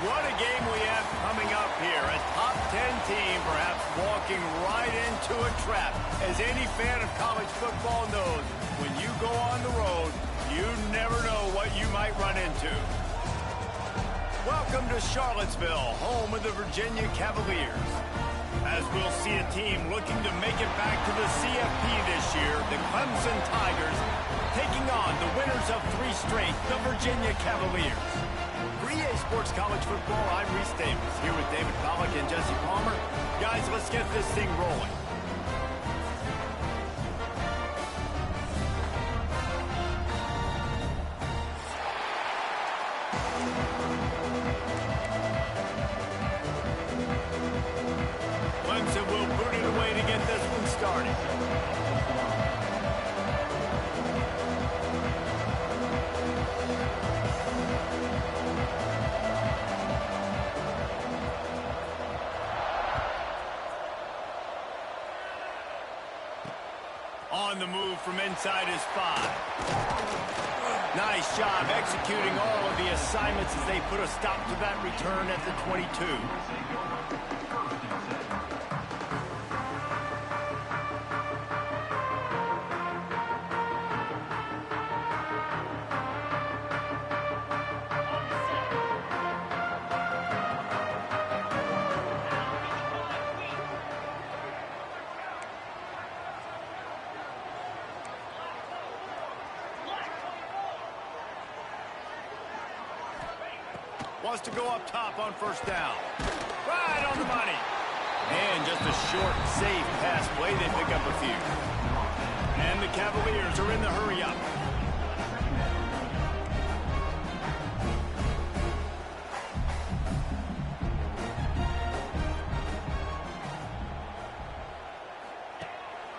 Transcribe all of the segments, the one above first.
What a game we have coming up here. A top 10 team perhaps walking right into a trap. As any fan of college football knows, when you go on the road, you never know what you might run into. Welcome to Charlottesville, home of the Virginia Cavaliers. As we'll see a team looking to make it back to the CFB this year, the Clemson Tigers taking on the winners of 3 straight, the Virginia Cavaliers. For EA Sports College Football, I'm Reese Davis, here with David Pollack and Jesse Palmer. Guys, let's get this thing rolling. Clemson will boot it away to get this one started. On the move from inside his 5. Nice job executing all of the assignments as they put a stop to that return at the 22. Wants to go up top on first down. Right on the money. And just a short, safe pass play. They pick up a few. And the Cavaliers are in the hurry-up.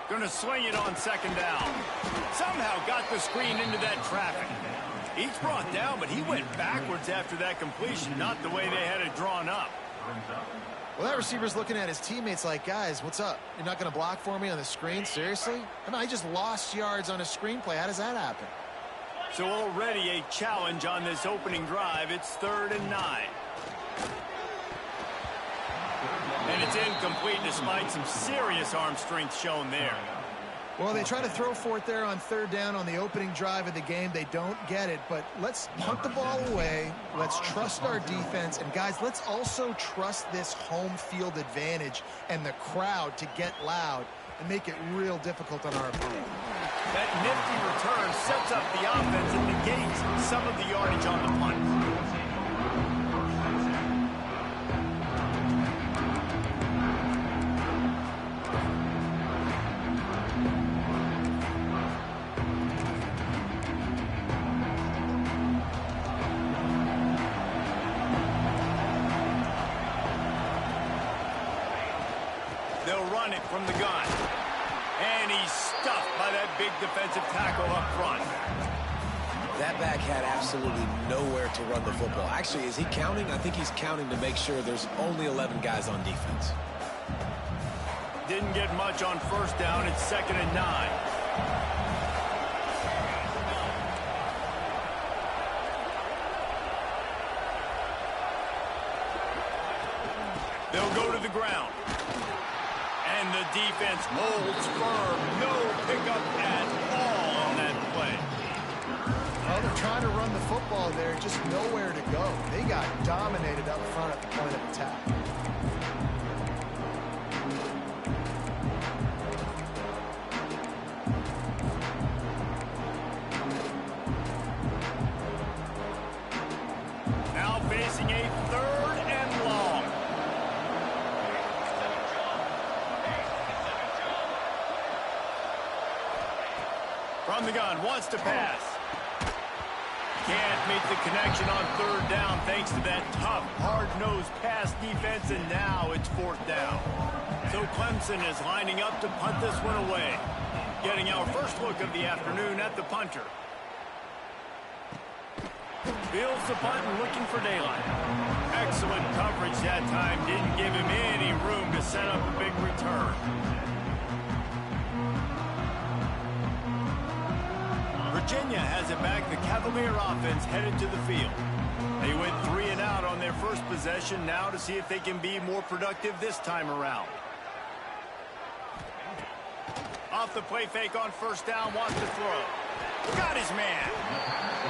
Going to sling it on second down. Somehow got the screen into that traffic. He's brought down, but he went backwards after that completion, not the way they had it drawn up. Well, that receiver's looking at his teammates like, guys, what's up? You're not going to block for me on the screen? Seriously? I mean, I just lost yards on a screenplay. How does that happen? So already a challenge on this opening drive. It's 3rd and 9. And it's incomplete despite some serious arm strength shown there. Well, they try to throw for it there on 3rd down on the opening drive of the game. They don't get it, but let's punt the ball away. Let's trust our defense. And, guys, let's also trust this home field advantage and the crowd to get loud and make it real difficult on our opponent. That nifty return sets up the offense and negates some of the yardage on the punt. They'll run it from the gun. And he's stuffed by that big defensive tackle up front. That back had absolutely nowhere to run the football. Actually, is he counting? I think he's counting to make sure there's only 11 guys on defense. Didn't get much on first down. It's 2nd and 9. They'll go to the ground. And the defense holds firm. No pickup at all on that play. Well, they're trying to run the football there, just nowhere to go. They got dominated up front at the point of attack. Now facing a 3rd and long. From the gun, wants to pass. Can't meet the connection on 3rd down thanks to that tough, hard-nosed pass defense, and now it's 4th down. So Clemson is lining up to punt this one away. Getting our first look of the afternoon at the punter. Fields the punt and looking for daylight. Excellent coverage that time. Didn't give him any room to set up a big return. Virginia has it back. The Cavalier offense headed to the field. They went 3 and out on their first possession now to see if they can be more productive this time around. Off the play fake on first down, wants to throw. Got his man.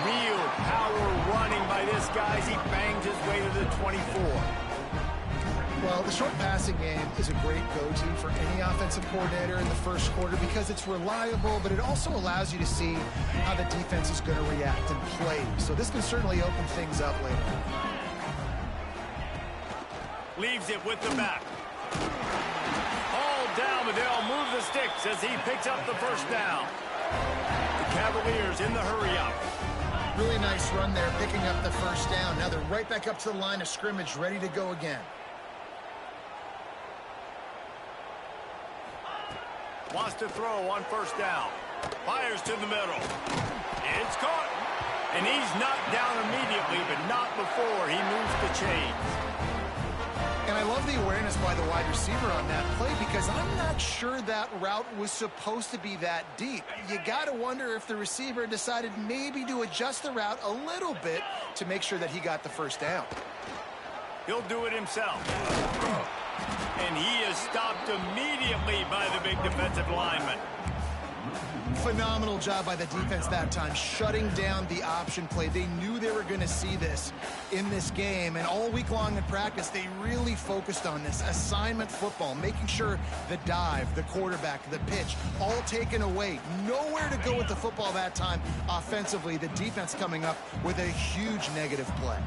Real power running by this guy as he bangs his way to the 24. Well, the short passing game is a great go-to for any offensive coordinator in the first quarter because it's reliable, but it also allows you to see how the defense is going to react and play. So this can certainly open things up later. Leaves it with the back. All down, but they'll move the sticks as he picks up the first down. The Cavaliers in the hurry-up. Really nice run there, picking up the first down. Now they're right back up to the line of scrimmage, ready to go again. Wants to throw on first down. Fires to the middle. It's caught. And he's knocked down immediately, but not before he moves the chains. And I love the awareness by the wide receiver on that play because I'm not sure that route was supposed to be that deep. You got to wonder if the receiver decided maybe to adjust the route a little bit to make sure that he got the first down. He'll do it himself. And he is stopped immediately by the big defensive lineman. Phenomenal job by the defense that time, shutting down the option play. They knew they were going to see this in this game, and all week long in practice, they really focused on this assignment football, making sure the dive, the quarterback, the pitch, all taken away. Nowhere to go with the football that time offensively. The defense coming up with a huge negative play.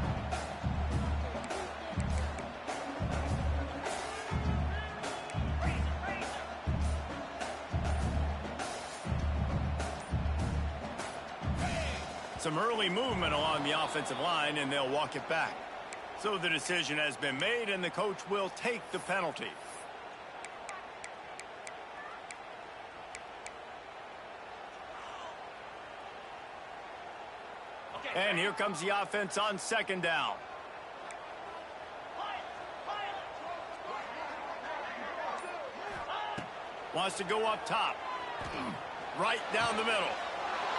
Some early movement along the offensive line, and they'll walk it back. So the decision has been made, and the coach will take the penalty. And here comes the offense on second down. Wants to go up top. Right down the middle.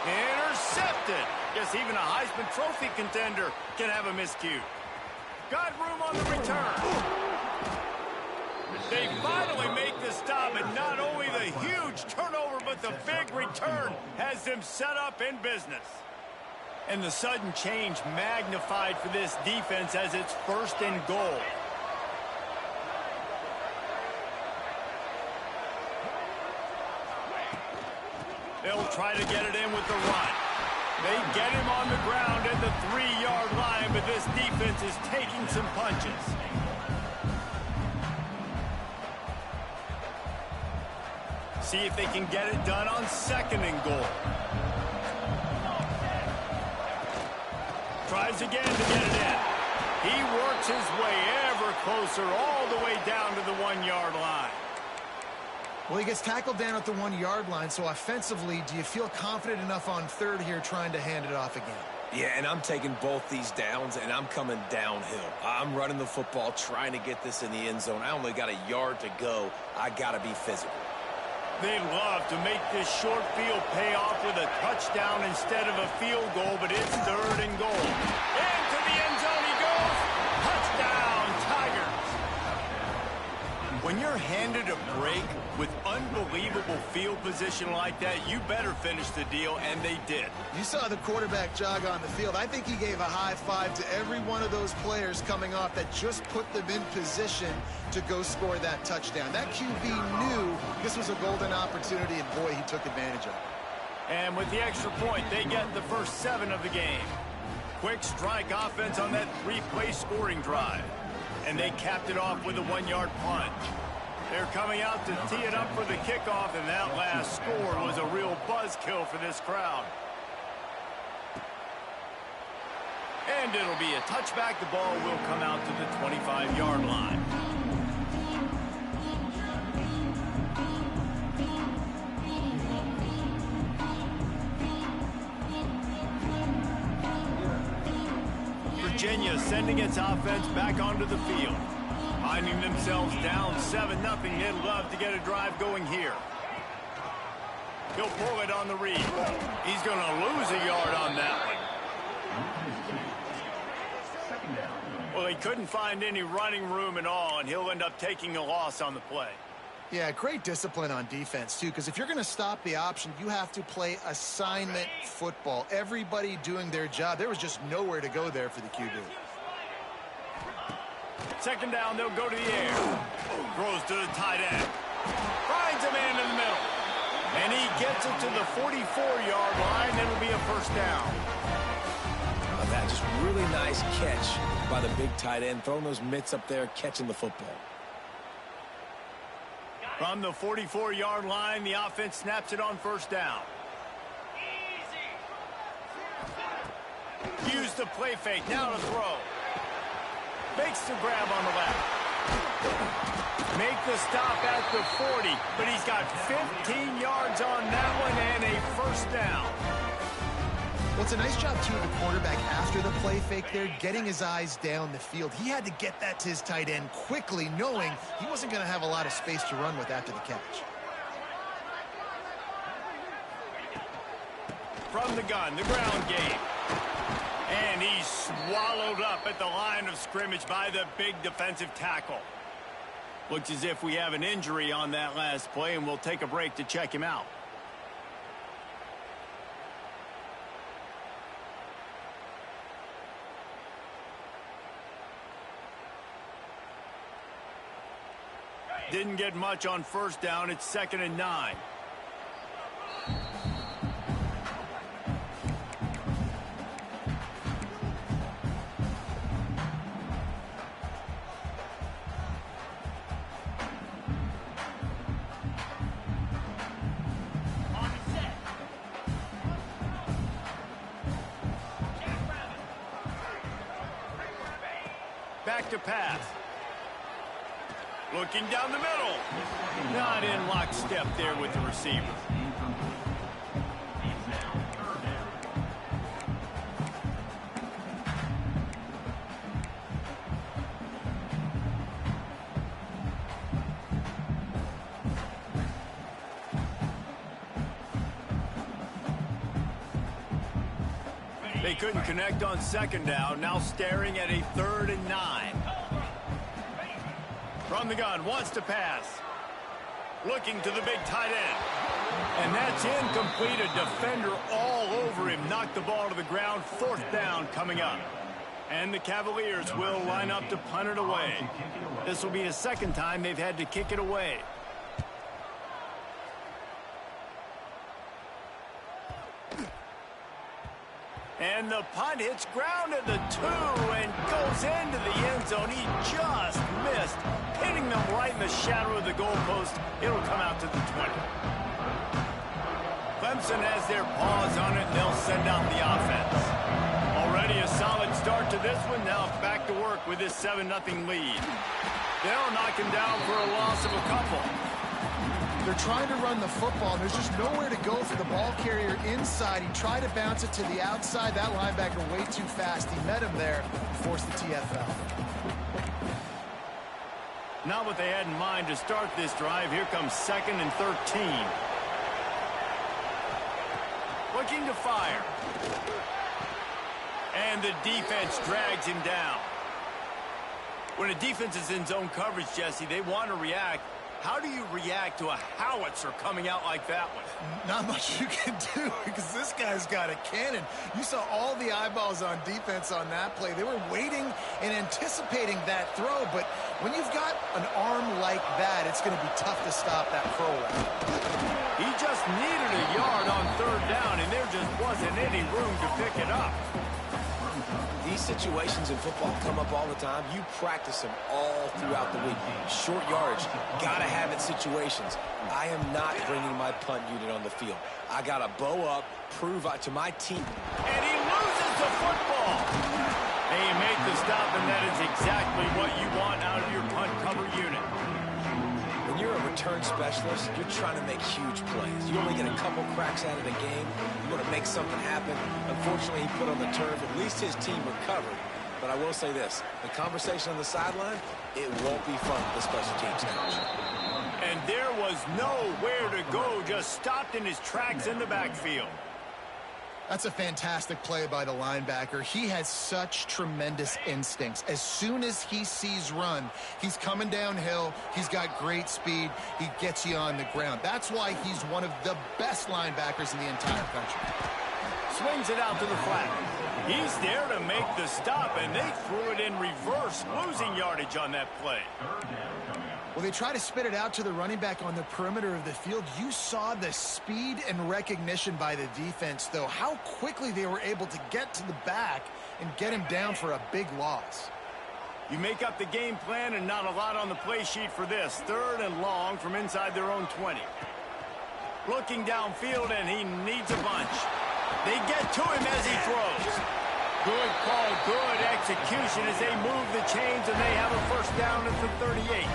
Intercepted. Guess even a Heisman Trophy contender can have a miscue. Got room on the return. They finally make the stop, and not only the huge turnover, but the big return has them set up in business. And the sudden change magnified for this defense as it's first and goal. They'll try to get it in with the run. They get him on the ground at the 3-yard line, but this defense is taking some punches. See if they can get it done on second and goal. Tries again to get it in. He works his way ever closer all the way down to the 1-yard line. Well, he gets tackled down at the 1-yard line, so offensively, do you feel confident enough on third here trying to hand it off again? Yeah, and I'm taking both these downs, and I'm coming downhill. I'm running the football, trying to get this in the end zone. I only got a yard to go. I got to be physical. They love to make this short field pay off with a touchdown instead of a field goal, but it's third and goal. Into the end zone he goes. Touchdown, Tigers. When you're handed a break with unbelievable field position like that, you better finish the deal, and they did. You saw the quarterback jog on the field. I think he gave a high five to every one of those players coming off that just put them in position to go score that touchdown. That QB knew this was a golden opportunity, and boy, he took advantage of it. And with the extra point, they get the first 7 of the game. Quick strike offense on that 3-play scoring drive. And they capped it off with a 1-yard punch. They're coming out to tee it up for the kickoff, and that last score was a real buzzkill for this crowd. And it'll be a touchback. The ball will come out to the 25-yard line. Virginia sending its offense back onto the field. Finding themselves down 7-0, they'd love to get a drive going here. He'll pull it on the read. He's going to lose a yard on that one. Well, he couldn't find any running room at all, and he'll end up taking a loss on the play. Yeah, great discipline on defense, too, because if you're going to stop the option, you have to play assignment football. Everybody doing their job. There was just nowhere to go there for the QB. Second down, they'll go to the air. Throws to the tight end. Finds a man in the middle. And he gets it to the 44-yard line. It'll be a first down. That just really nice catch by the big tight end, throwing those mitts up there, catching the football. From the 44-yard line, the offense snaps it on first down. Use the play fake. Now to throw. Makes the grab on the left. Make the stop at the 40, but he's got 15 yards on that one and a first down. Well, it's a nice job, too, of the quarterback after the play fake there, getting his eyes down the field. He had to get that to his tight end quickly, knowing he wasn't going to have a lot of space to run with after the catch. From the gun, the ground game. And he's swallowed up at the line of scrimmage by the big defensive tackle. Looks as if we have an injury on that last play, and we'll take a break to check him out. Didn't get much on first down. It's 2nd and 9. Back to pass. Looking down the middle. Not in lockstep there with the receiver. They couldn't connect on 2nd down. Now staring at a 3rd and 9. From the gun, wants to pass. Looking to the big tight end. And that's incomplete. A defender all over him. Knocked the ball to the ground. 4th down coming up. And the Cavaliers will line up to punt it away. This will be the 2nd time they've had to kick it away. And the punt hits ground at the 2 and goes into the end zone. He just missed, hitting them right in the shadow of the goalpost. It'll come out to the 20. Clemson has their paws on it, and they'll send out the offense. Already a solid start to this one. Now back to work with this 7-0 lead. They'll knock him down for a loss of a couple. They're trying to run the football, and there's just nowhere to go for the ball carrier inside. He tried to bounce it to the outside. That linebacker way too fast. He met him there and forced the TFL. Not what they had in mind to start this drive. Here comes 2nd and 13. Looking to fire. And the defense drags him down. When a defense is in zone coverage, Jesse, they want to react. How do you react to a howitzer coming out like that one? Not much you can do because this guy's got a cannon. You saw all the eyeballs on defense on that play. They were waiting and anticipating that throw, but when you've got an arm like that, it's going to be tough to stop that throwaway. He just needed a yard on 3rd down, and there just wasn't any room to pick it up. These situations in football come up all the time. You practice them all throughout the week. Short yardage, gotta have it situations. I am not bringing my punt unit on the field. I gotta bow up, prove out to my team. And he loses the football. And you make the stop, and that is exactly what you want out of your punt cover unit. When you're a return specialist, you're trying to make huge plays. You only get a couple cracks at it a game. You want to make something happen. Unfortunately, he put on the turf. At least his team recovered. But I will say this. The conversation on the sideline, it won't be fun with the special teams coach. And there was nowhere to go. Just stopped in his tracks in the backfield. That's a fantastic play by the linebacker. He has such tremendous instincts. As soon as he sees run, he's coming downhill. He's got great speed. He gets you on the ground. That's why he's one of the best linebackers in the entire country. Swings it out to the flat. He's there to make the stop, and they threw it in reverse, losing yardage on that play. Well, they try to spit it out to the running back on the perimeter of the field. You saw the speed and recognition by the defense, though, how quickly they were able to get to the back and get him down for a big loss. You make up the game plan and not a lot on the play sheet for this. 3rd and long from inside their own 20. Looking downfield, and he needs a bunch. They get to him as he throws. Good call, good execution as they move the chains, and they have a first down at the 38.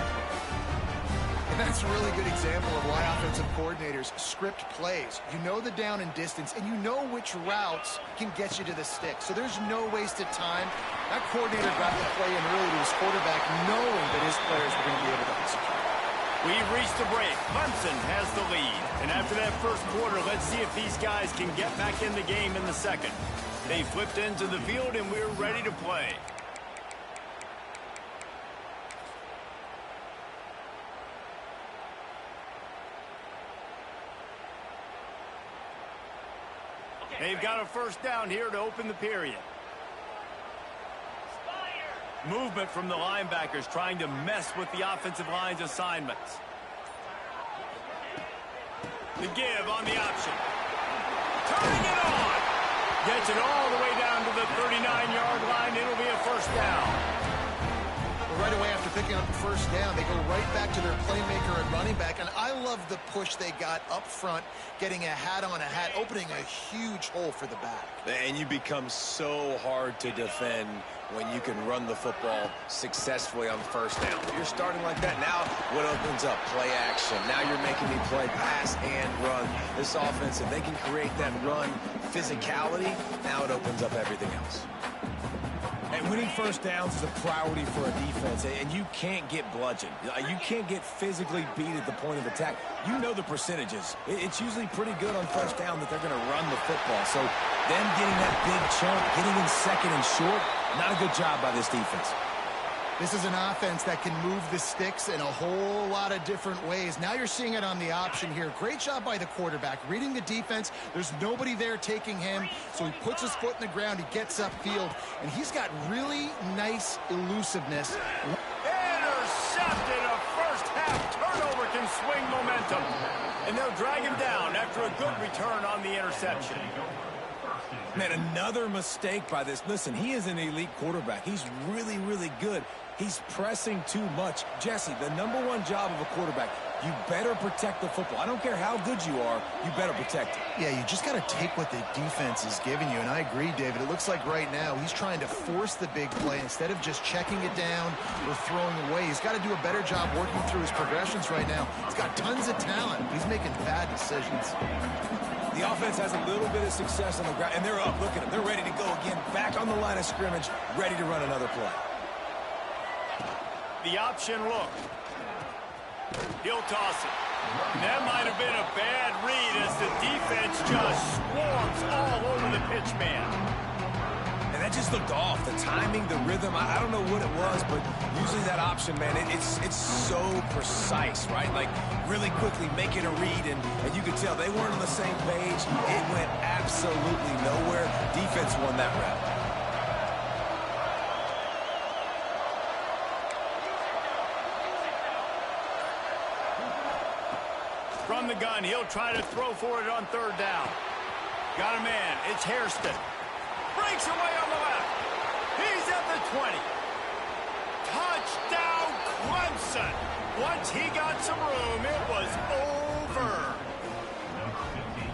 And that's a really good example of why offensive coordinators script plays. You know the down and distance, and you know which routes can get you to the stick. So there's no wasted time. That coordinator got the play in early to his quarterback, knowing that his players were going to be able to execute. We've reached the break. Clemson has the lead. And after that first quarter, let's see if these guys can get back in the game in the second. They flipped into the field, and we're ready to play. They've got a first down here to open the period. Movement from the linebackers trying to mess with the offensive line's assignments. The give on the option. Turning it on. Gets it all the way down to the 39-yard line. It'll be a first down. Right away after picking up the first down, they go right back to their playmaker and running back. And I love the push they got up front, getting a hat on a hat, opening a huge hole for the back. And you become so hard to defend when you can run the football successfully on first down. If you're starting like that, now what opens up? Play action. Now you're making me play pass and run. This offense, if they can create that run physicality, now it opens up everything else. And winning first downs is a priority for a defense, and you can't get bludgeoned. You can't get physically beat at the point of attack. You know the percentages. It's usually pretty good on first down that they're going to run the football. So them getting that big chunk, getting in second and short, not a good job by this defense. This is an offense that can move the sticks in a whole lot of different ways. Now you're seeing it on the option here. Great job by the quarterback. Reading the defense, there's nobody there taking him, so he puts his foot in the ground, he gets upfield, and he's got really nice elusiveness. Intercepted. A first-half turnover can swing momentum. And they'll drag him down after a good return on the interception. Man, another mistake by this. Listen, he is an elite quarterback. He's really, really good. He's pressing too much. Jesse, the #1 job of a quarterback, you better protect the football. I don't care how good you are, you better protect it. Yeah, you just got to take what the defense is giving you, and I agree, David. It looks like right now he's trying to force the big play instead of just checking it down or throwing away. He's got to do a better job working through his progressions right now. He's got tons of talent. He's making bad decisions. The offense has a little bit of success on the ground, and they're up. Look at them. They're ready to go again, back on the line of scrimmage, ready to run another play. The option look. He'll toss it. That might have been a bad read as the defense just swarms all over the pitch man. And that just looked off. The timing, the rhythm, I don't know what it was, but usually that option, man, it's so precise, right? Like, really quickly making a read, and you could tell they weren't on the same page. It went absolutely nowhere. Defense won that round. From the gun, he'll try to throw for it on 3rd down. Got a man. It's Hairston. Breaks away on the left. He's at the 20. Touchdown, Clemson. Once he got some room, it was over.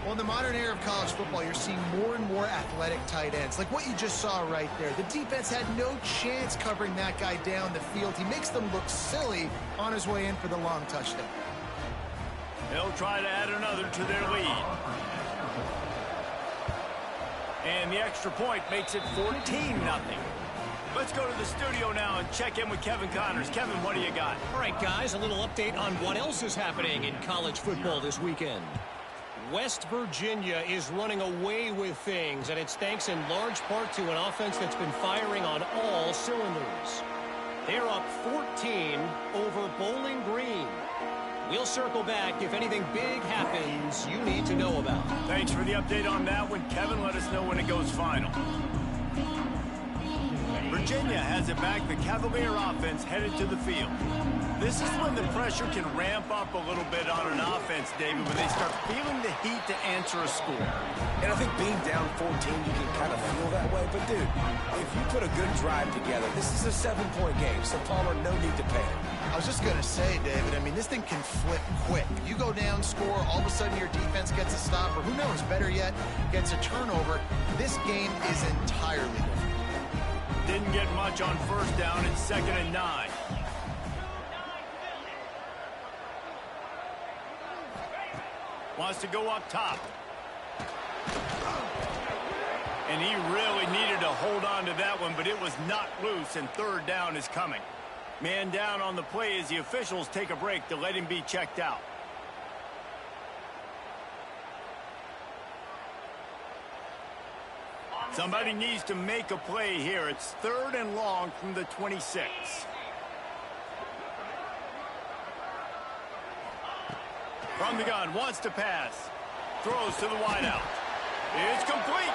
Well, in the modern era of college football, you're seeing more and more athletic tight ends, like what you just saw right there. The defense had no chance covering that guy down the field. He makes them look silly on his way in for the long touchdown. They'll try to add another to their lead. And the extra point makes it 14-0. Let's go to the studio now and check in with Kevin Connors. Kevin, what do you got? All right, guys, a little update on what else is happening in college football this weekend. West Virginia is running away with things, and it's thanks in large part to an offense that's been firing on all cylinders. They're up 14 over Bowling Green. We'll circle back if anything big happens you need to know about. Thanks for the update on that one, Kevin. Let us know when it goes final. Virginia has it back. The Cavalier offense headed to the field. This is when the pressure can ramp up a little bit on an offense, David, when they start feeling the heat to answer a score. And I think being down 14, you can kind of feel that way. But, dude, if you put a good drive together, this is a 7-point game, so Palmer, no need to panic. I was just going to say, David, I mean, this thing can flip quick. You go down, score, all of a sudden your defense gets a stop, or who knows, better yet, gets a turnover. This game is entirely different. Didn't get much on first down. It's 2nd and 9. Wants to go up top. And he really needed to hold on to that one, but it was not loose, and 3rd down is coming. Man down on the play as the officials take a break to let him be checked out. Somebody needs to make a play here. It's 3rd and long from the 26. From the gun, wants to pass. Throws to the wideout. It's complete.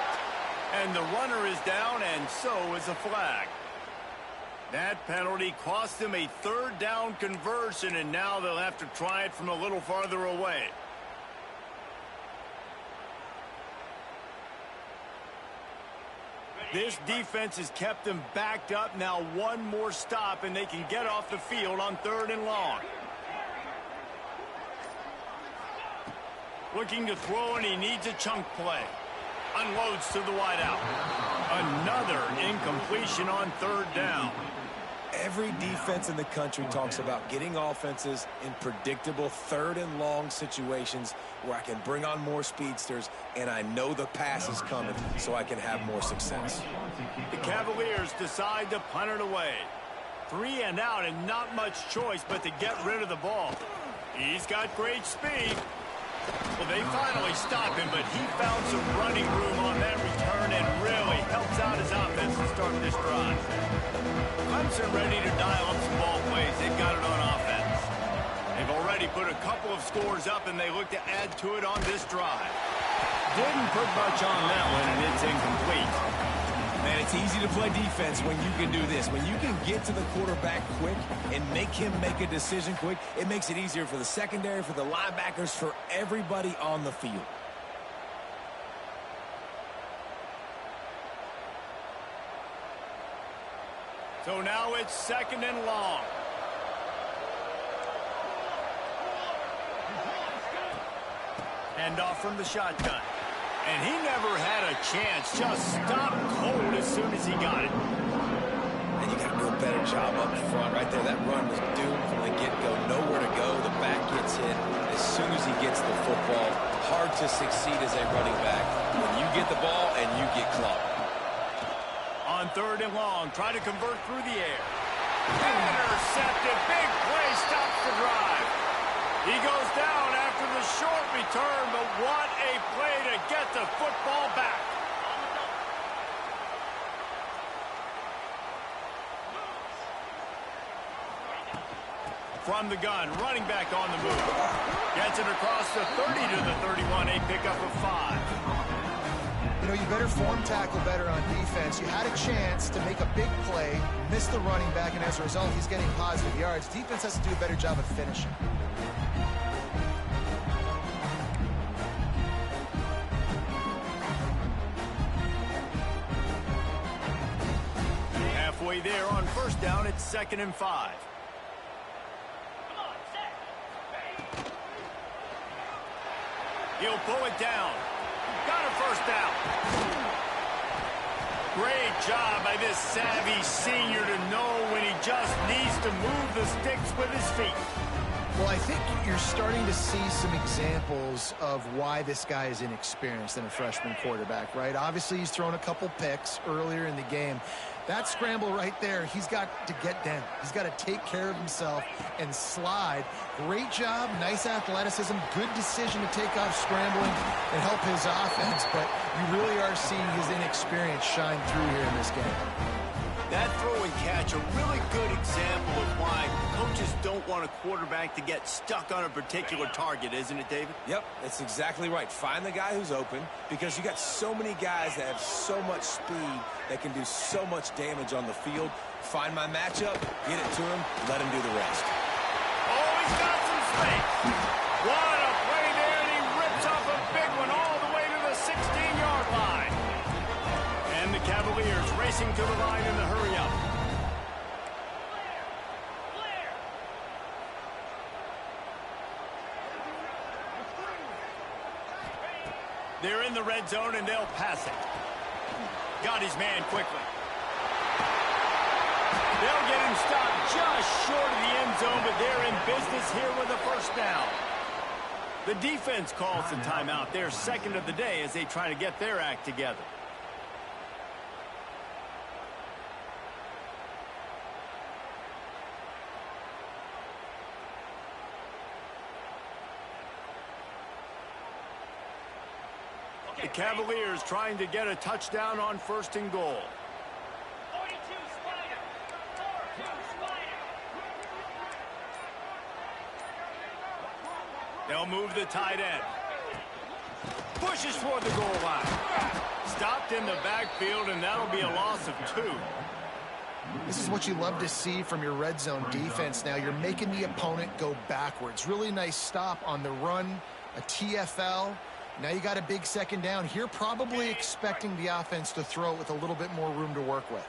And the runner is down, and so is a flag. That penalty cost them a 3rd down conversion, and now they'll have to try it from a little farther away. This defense has kept them backed up. Now one more stop, and they can get off the field on 3rd and long. Looking to throw, and he needs a chunk play. Unloads to the wideout. Another incompletion on 3rd down. Every defense in the country talks about getting offenses in predictable 3rd and long situations where I can bring on more speedsters and I know the pass is coming so I can have more success. The Cavaliers decide to punt it away. 3 and out, and not much choice but to get rid of the ball. He's got great speed. Well, they finally stop him, but he found some running room on that return and really helps out his offense to start this drive. Clemson ready to dial up some ball plays. They've got it on offense. They've already put a couple of scores up, and they look to add to it on this drive. Didn't put much on that one, and it's incomplete. Man, it's easy to play defense when you can do this. When you can get to the quarterback quick and make him make a decision quick, it makes it easier for the secondary, for the linebackers, for everybody on the field. So now it's 2nd and long. Hand off from the shotgun. And he never had a chance. Just stopped cold as soon as he got it. And you got to do a better job up front right there. That run was doomed from the get-go. Nowhere to go. The back gets hit as soon as he gets the football. Hard to succeed as a running back when you get the ball and you get clogged. On 3rd and long, try to convert through the air. Intercepted. Big play stops the drive. He goes down after the short return, but what a play to get the football back. From the gun, running back on the move. Gets it across the 30 to the 31, a pickup of 5. You know, you better form tackle better on defense. You had a chance to make a big play, missed the running back, and as a result, he's getting positive yards. Defense has to do a better job of finishing. Halfway there on 1st down, it's 2nd and 5. He'll pull it down. Got a 1st down. Great job by this savvy senior to know when he just needs to move the sticks with his feet. Well, I think you're starting to see some examples of why this guy is inexperienced in a freshman quarterback, right? Obviously, he's thrown a couple picks earlier in the game. That scramble right there, he's got to get down. He's got to take care of himself and slide. Great job, nice athleticism, good decision to take off scrambling and help his offense, but you really are seeing his inexperience shine through here in this game. That throw and catch, a really good example of why coaches don't want a quarterback to get stuck on a particular target, isn't it, David? Yep, that's exactly right. Find the guy who's open, because you got so many guys that have so much speed that can do so much damage on the field. Find my matchup, get it to him, let him do the rest. Oh, he's got some space. What a play there, and he rips off a big one all the way to the 16-yard line. And the Cavaliers racing to the line in the hurry-up. They're in the red zone, and they'll pass it. Got his man quickly. They'll get him stopped just short of the end zone, but they're in business here with a first down. The defense calls the timeout. Their second of the day as they try to get their act together. The Cavaliers trying to get a touchdown on 1st and goal. They'll move the tight end. Pushes toward the goal line. Stopped in the backfield, and that'll be a loss of 2. This is what you love to see from your red zone defense now. You're making the opponent go backwards. Really nice stop on the run, a TFL. Now you got a big second down here, probably expecting the offense to throw it with a little bit more room to work with.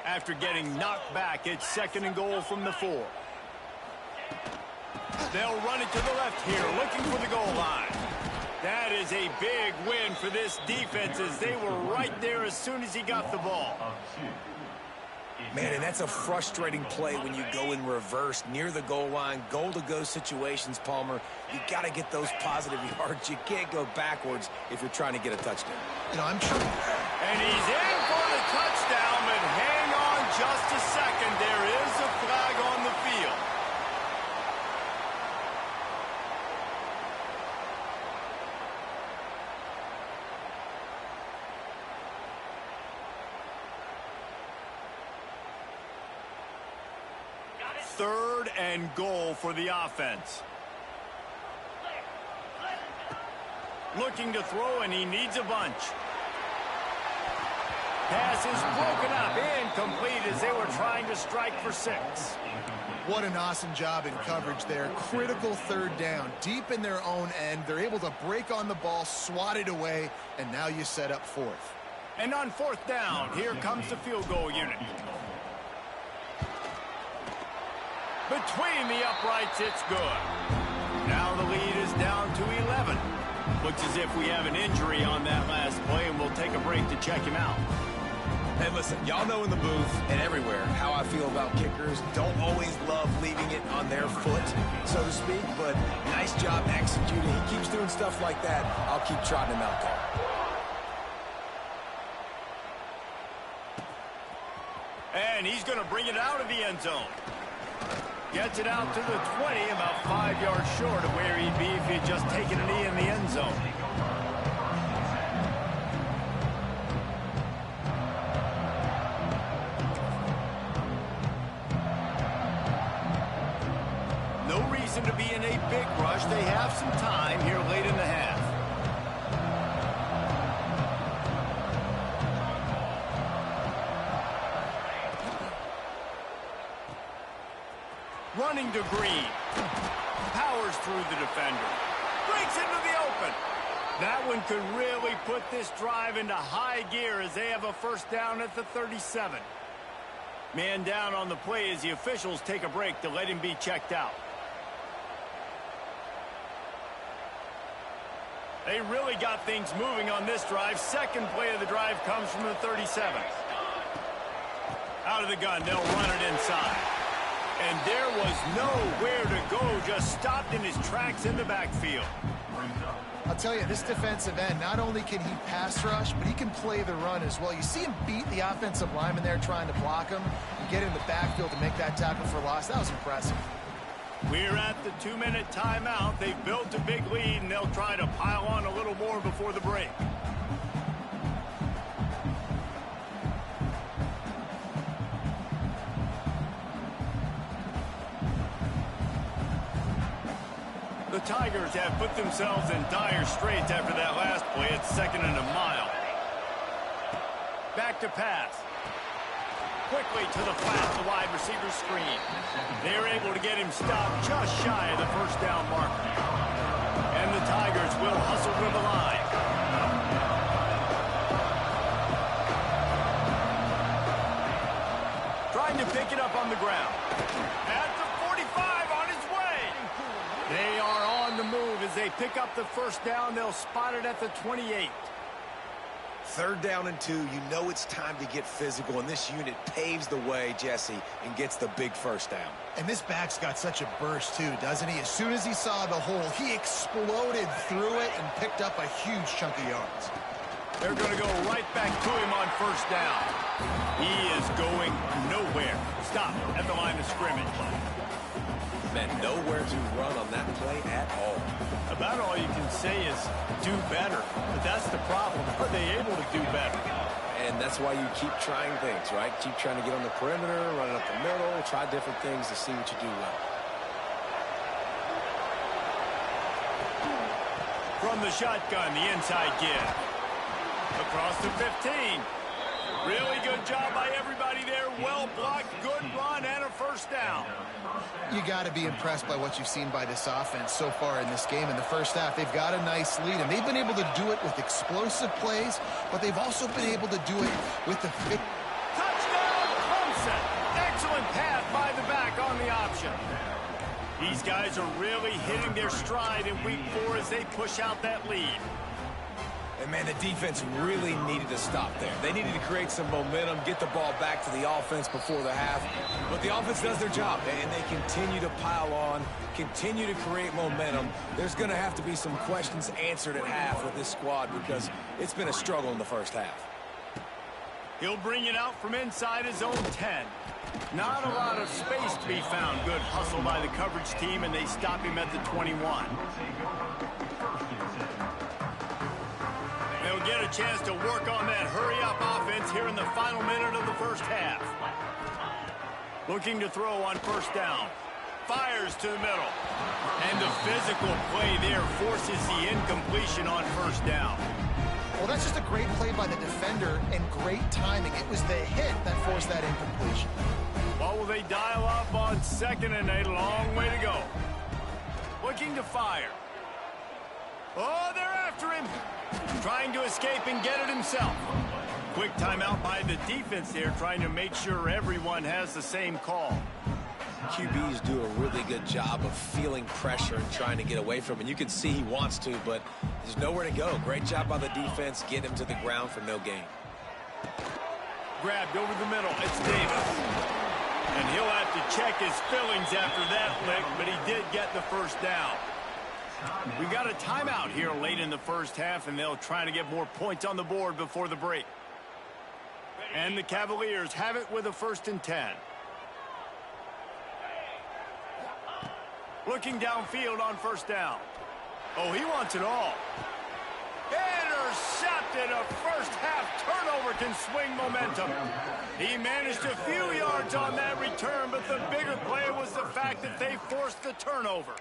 After getting knocked back, it's 2nd and goal from the 4. They'll run it to the left here, looking for the goal line. That is a big win for this defense, as they were right there as soon as he got the ball. Man, and that's a frustrating play when you go in reverse near the goal line, goal-to-go situations, Palmer. You got to get those positive yards. You can't go backwards if you're trying to get a touchdown. You know, I'm trying. And he's in for the touchdown, but hang on just a second. There is a flag on the field. Third and goal for the offense. Looking to throw, and he needs a bunch. Pass is broken up, incomplete as they were trying to strike for 6. What an awesome job in coverage there. Critical 3rd down, deep in their own end. They're able to break on the ball, swat it away, and now you set up 4th. And on 4th down, here comes the field goal unit. Between the uprights, it's good. Now the lead is down to 11. Looks as if we have an injury on that last play, and we'll take a break to check him out. Hey, listen, y'all know in the booth and everywhere how I feel about kickers. Don't always love leaving it on their foot, so to speak, but nice job executing. He keeps doing stuff like that. I'll keep trotting him out there. And he's going to bring it out of the end zone. Gets it out to the 20, about 5 yards short of where he'd be if he had just taken a knee in the end zone. No reason to be in a big rush. They have some time here late in the half. Running to Green. Powers through the defender. Breaks into the open. That one could really put this drive into high gear as they have a first down at the 37. Man down on the play as the officials take a break to let him be checked out. They really got things moving on this drive. Second play of the drive comes from the 37. Out of the gun, they'll run it inside. And there was nowhere to go, just stopped in his tracks in the backfield. I'll tell you, this defensive end, not only can he pass rush, but he can play the run as well. You see him beat the offensive lineman there trying to block him and get in the backfield to make that tackle for loss. That was impressive. We're at the 2-minute timeout. They've built a big lead, and they'll try to pile on a little more before the break. The Tigers have put themselves in dire straits after that last play. It's 2nd and a mile. Back to pass. Quickly to the flat, the wide receiver screen. They're able to get him stopped just shy of the first down marker. And the Tigers will hustle to the line. Trying to pick it up on the ground. At the 45 on his way. They are on the move as they pick up the first down. They'll spot it at the 28. 3rd down and 2, you know it's time to get physical, and this unit paves the way, Jesse, and gets the big first down. And this back's got such a burst, too, doesn't he? As soon as he saw the hole, he exploded through it and picked up a huge chunk of yards. They're going to go right back to him on first down. He is going nowhere. Stop at the line of scrimmage. Man, nowhere to run on that play at all. About all you can say is do better. But that's the problem. Are they able to do better? And that's why you keep trying things, right? Keep trying to get on the perimeter, running up the middle, try different things to see what you do well. From the shotgun, the inside give. Across the 15. Really good job by everybody there. Well blocked, good run, and a first down. You got to be impressed by what you've seen by this offense so far in this game. In the first half, they've got a nice lead, and they've been able to do it with explosive plays, but they've also been able to do it with the touchdown, Clemson! Excellent pass by the back on the option. These guys are really hitting their stride in week 4 as they push out that lead. And, man, the defense really needed to stop there. They needed to create some momentum, get the ball back to the offense before the half. But the offense does their job, and they continue to pile on, continue to create momentum. There's going to have to be some questions answered at half with this squad because it's been a struggle in the first half. He'll bring it out from inside his own 10. Not a lot of space to be found. Good hustle by the coverage team, and they stop him at the 21. They'll get a chance to work on that hurry-up offense here in the final minute of the first half. Looking to throw on first down. Fires to the middle. And the physical play there forces the incompletion on first down. Well, that's just a great play by the defender and great timing. It was the hit that forced that incompletion. What will they dial up on 2nd and 8? A long way to go. Looking to fire. Oh, they're after him. Trying to escape and get it himself. Quick timeout by the defense there, trying to make sure everyone has the same call. QBs do a really good job of feeling pressure and trying to get away from it. You can see he wants to, but there's nowhere to go. Great job by the defense, get him to the ground for no gain. Grabbed over the middle. It's Davis. And he'll have to check his fillings after that lick, but he did get the first down. We got a timeout here late in the first half, and they'll try to get more points on the board before the break. And the Cavaliers have it with a 1st and 10. Looking downfield on first down. Oh, he wants it all. Intercepted. A first half turnover can swing momentum. He managed a few yards on that return, but the bigger play was the fact that they forced the turnover.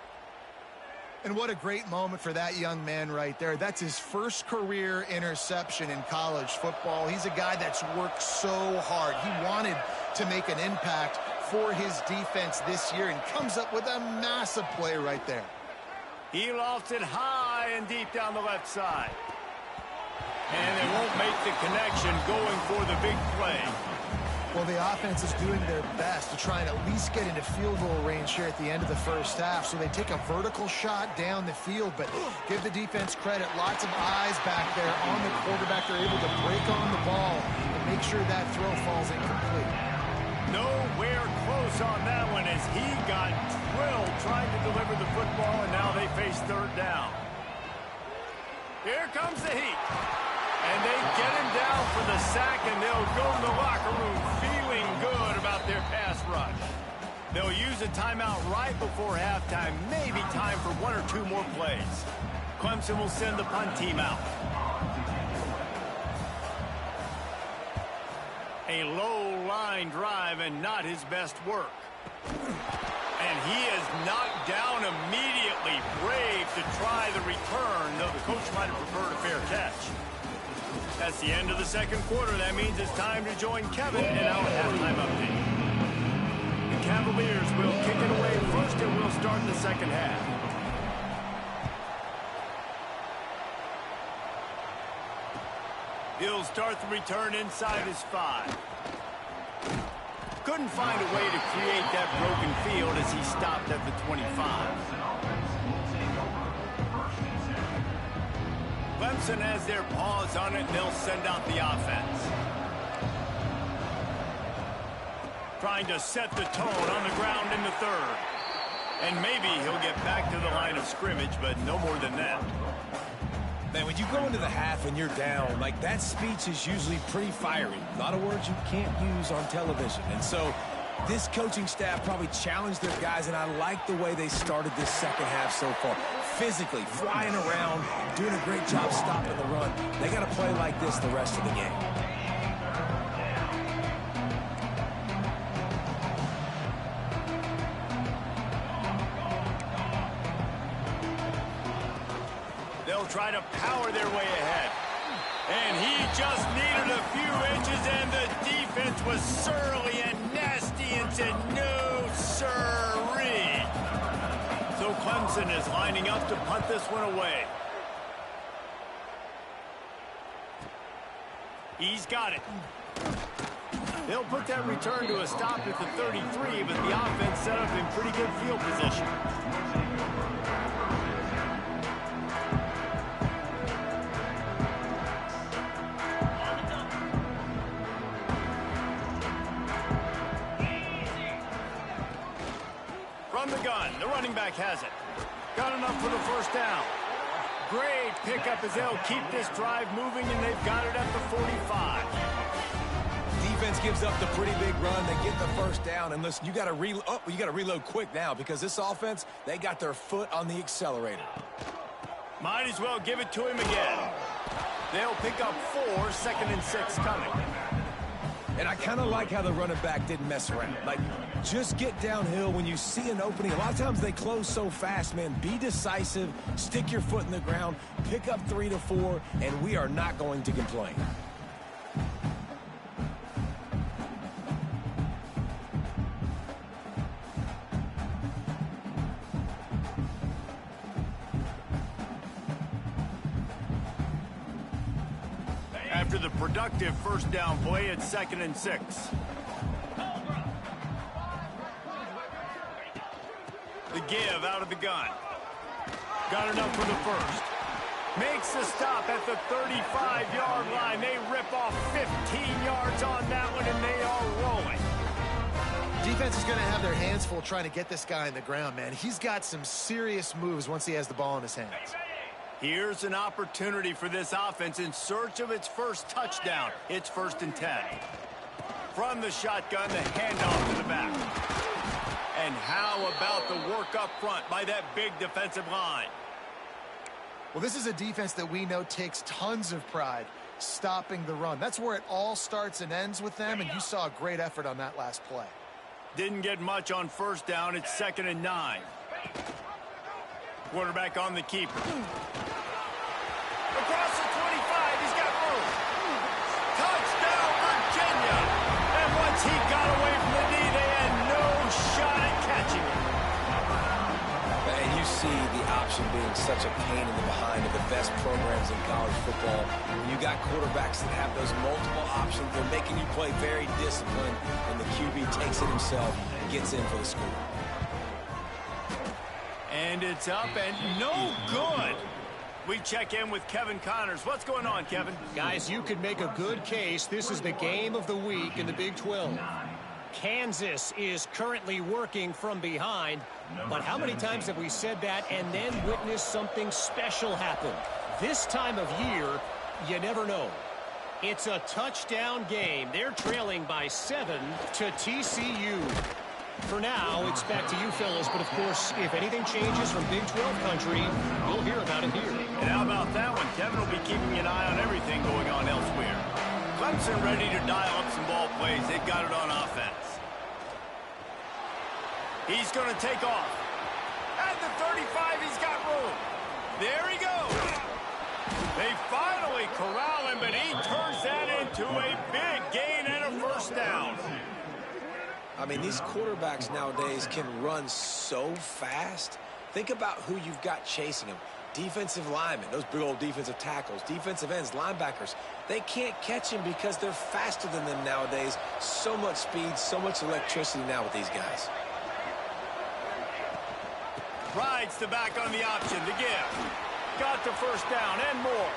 And what a great moment for that young man right there. That's his first career interception in college football. He's a guy that's worked so hard. He wanted to make an impact for his defense this year and comes up with a massive play right there. He lofts it high and deep down the left side. And they won't make the connection going for the big play. Well, the offense is doing their best to try and at least get into field goal range here at the end of the first half. So they take a vertical shot down the field, but give the defense credit. Lots of eyes back there on the quarterback. They're able to break on the ball and make sure that throw falls incomplete. Nowhere close on that one as He got drilled trying to deliver the football, and now they face third down. Here comes the heat. And they get him down for the sack, and they'll go to the locker room feeling good about their pass rush. They'll use a timeout right before halftime, maybe time for one or two more plays. Clemson will send the punt team out. A low line drive and not his best work. And he is knocked down immediately. Brave to try the return, though the coach might have preferred a fair catch. That's the end of the second quarter. That means it's time to join Kevin in our halftime update. The Cavaliers will kick it away first, and we'll start the second half. He'll start the return inside his 5. Couldn't find a way to create that broken field as he stopped at the 25. Clemson has their paws on it, and they'll send out the offense. Trying to set the tone on the ground in the third. And maybe he'll get back to the line of scrimmage, but no more than that. Man, when you go into the half and you're down, like, that speech is usually pretty fiery. A lot of words you can't use on television. And so this coaching staff probably challenged their guys, and I like the way they started this second half so far. Physically, flying around, doing a great job stopping the run. They got to play like this the rest of the game. Try to power their way ahead. And he just needed a few inches, and the defense was surly and nasty and said, no, sirree. So Clemson is lining up to punt this one away. He's got it. They'll put that return to a stop at the 33, but the offense set up in pretty good field position. From the gun, the running back has it. Got enough for the first down. Great pickup as they'll keep this drive moving, and they've got it at the 45. Defense gives up the pretty big run. They get the first down, and listen, you got to reload quick now because this offense, they got their foot on the accelerator. Might as well give it to him again. They'll pick up 4, second and 6 coming. And I kind of like how the running back didn't mess around. Like, just get downhill when you see an opening. A lot of times they close so fast, man. Be decisive, stick your foot in the ground, pick up 3 to 4, and we are not going to complain. After the productive first down play, it's second and 6. The give out of the gun. Got enough for the first. Makes the stop at the 35-yard line. They rip off 15 yards on that one, and they are rolling. Defense is going to have their hands full trying to get this guy in the ground, man. He's got some serious moves once he has the ball in his hands. Here's an opportunity for this offense in search of its first touchdown. It's first and 10. From the shotgun, the handoff to the back. And how about the work up front by that big defensive line? Well, this is a defense that we know takes tons of pride stopping the run. That's where it all starts and ends with them, and you saw a great effort on that last play. Didn't get much on first down. It's second and 9. Quarterback on the keeper. Across the 25, he's got room. Touchdown, Virginia. And once he got away from the knee, they had no shot at catching him. And you see the option being such a pain in the behind of the best programs in college football. When you got quarterbacks that have those multiple options, they're making you play very disciplined, and the QB takes it himself and gets in for the score. And it's up and no good. We check in with Kevin Connors. What's going on, Kevin? Guys, you could make a good case. This is the game of the week in the Big 12. Kansas is currently working from behind. But how many times have we said that and then witnessed something special happen? This time of year, you never know. It's a touchdown game. They're trailing by 7 to TCU. For now, it's back to you fellas, but of course, if anything changes from Big 12 country, you'll hear about it here. And how about that one? Kevin will be keeping an eye on everything going on elsewhere. Clemson ready to dial up some ball plays. They've got it on offense. He's going to take off. At the 35, he's got room. There he goes. They finally corral him, but he turns that into a big gain and a first down. I mean, these quarterbacks nowadays can run so fast. Think about who you've got chasing them. Defensive linemen, those big old defensive tackles, defensive ends, linebackers. They can't catch him because they're faster than them nowadays. So much speed, so much electricity now with these guys. Rides the back on the option to give. Got the first down and more.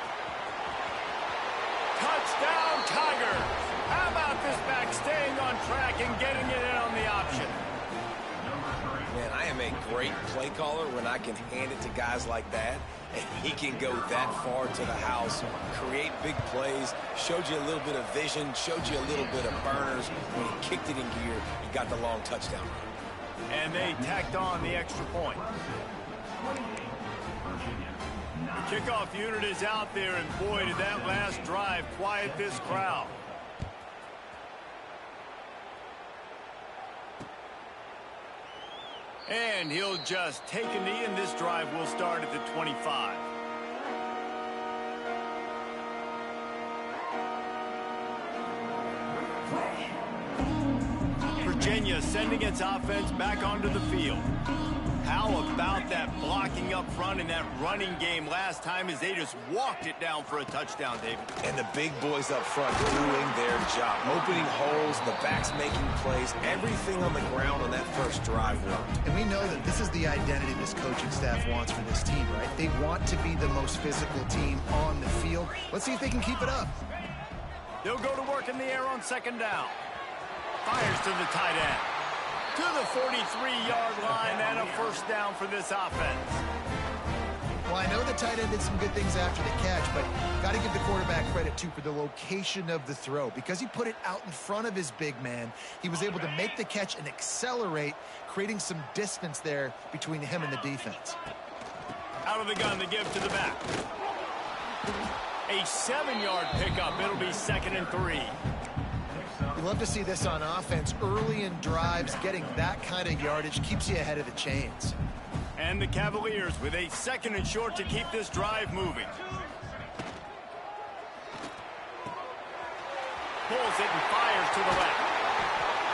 Touchdown, Tigers. How about this back staying on track and getting it in on the option? Man, I am a great play caller when I can hand it to guys like that. And he can go that far to the house, create big plays, showed you a little bit of vision, showed you a little bit of burners. When he kicked it in gear, he got the long touchdown. And they tacked on the extra point. The kickoff unit is out there, and boy, did that last drive quiet this crowd. And he'll just take a knee, and this drive will start at the 25. Virginia sending its offense back onto the field. How about that blocking up front in that running game last time as they just walked it down for a touchdown, David? And the big boys up front doing their job. Opening holes, the backs making plays, everything on the ground on that first drive worked. And we know that this is the identity this coaching staff wants for this team, right? They want to be the most physical team on the field. Let's see if they can keep it up. They'll go to work in the air on second down. Fires to the tight end. To the 43-yard line and a first down for this offense. Well, I know the tight end did some good things after the catch, but got to give the quarterback credit, too, for the location of the throw. Because he put it out in front of his big man, he was able to make the catch and accelerate, creating some distance there between him and the defense. Out of the gun to give to the back. A 7-yard pickup. It'll be 2nd and 3. We love to see this on offense. Early in drives, getting that kind of yardage keeps you ahead of the chains. And the Cavaliers with a 2nd and short to keep this drive moving. Pulls it and fires to the left.